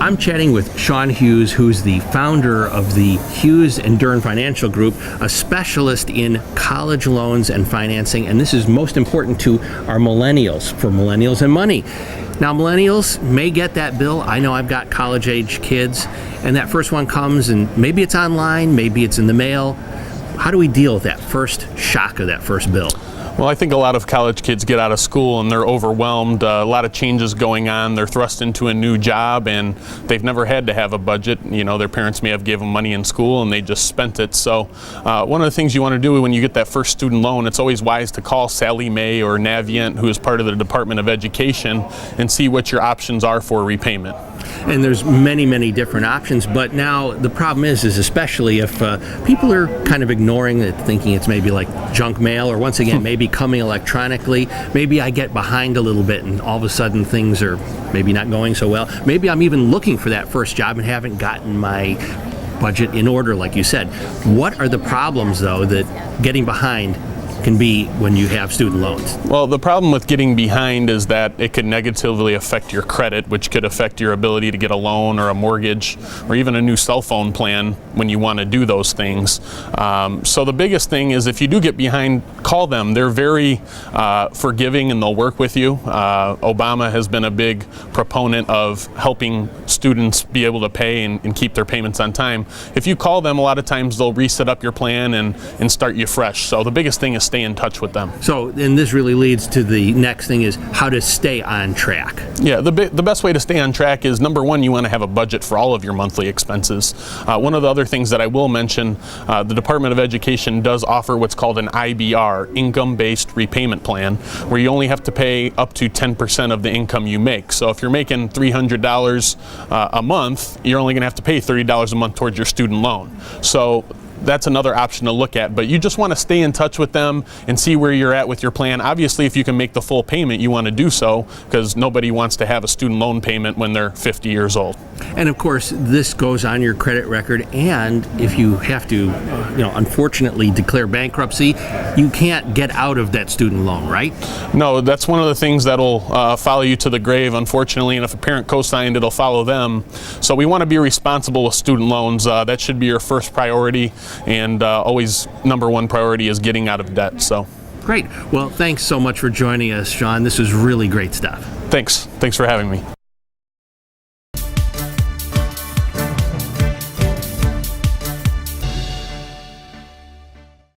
I'm chatting with Sean Hughes, who's the founder of the Hughes and Dern Financial Group, a specialist in college loans and financing, and this is most important to our millennials, for millennials and money. Now, millennials may get that bill. I know I've got college-age kids, and that first one comes, and maybe it's online, maybe it's in the mail. How do we deal with that first shock of that first bill? Well, I think a lot of college kids get out of school and they're overwhelmed. A lot of changes going on. They're thrust into a new job and they've never had to have a budget. You know, their parents may have given them money in school and they just spent it. So one of the things you want to do when you get that first student loan, it's always wise to call Sally Mae or Navient, who is part of the Department of Education, and see what your options are for repayment. And there's many different options, but now the problem is especially if people are kind of ignoring it, thinking it's maybe like junk mail, or once again, maybe coming electronically. Maybe I get behind a little bit and all of a sudden things are maybe not going so well. Maybe I'm even looking for that first job and haven't gotten my budget in order, like you said. What are the problems, though, that getting behind can be when you have student loans? Well, the problem with getting behind is that it could negatively affect your credit, which could affect your ability to get a loan or a mortgage or even a new cell phone plan when you want to do those things. So the biggest thing is if you do get behind, call them. They're very forgiving and they'll work with you. Obama has been a big proponent of helping students be able to pay and keep their payments on time. If you call them, a lot of times they'll reset up your plan and start you fresh. So the biggest thing is stay in touch with them. So, and this really leads to the next thing, is how to stay on track. Yeah, the best way to stay on track is, number one, you want to have a budget for all of your monthly expenses. One of the other things that I will mention, the Department of Education does offer what's called an IBR, income-based repayment plan, where you only have to pay up to 10% of the income you make. So if you're making $300 a month, you're only going to have to pay $30 a month towards your student loan. So that's another option to look at, but you just want to stay in touch with them and see where you're at with your plan. Obviously, if you can make the full payment, you want to do so, because nobody wants to have a student loan payment when they're 50 years old. And of course, this goes on your credit record, and if you have to, unfortunately declare bankruptcy, you can't get out of that student loan, right? No, that's one of the things that'll follow you to the grave, unfortunately, and if a parent co-signed, it'll follow them. So we want to be responsible with student loans. That should be your first priority, and always number one priority is getting out of debt. So great. Well, thanks so much for joining us, Sean. This was really great stuff. Thanks for having me.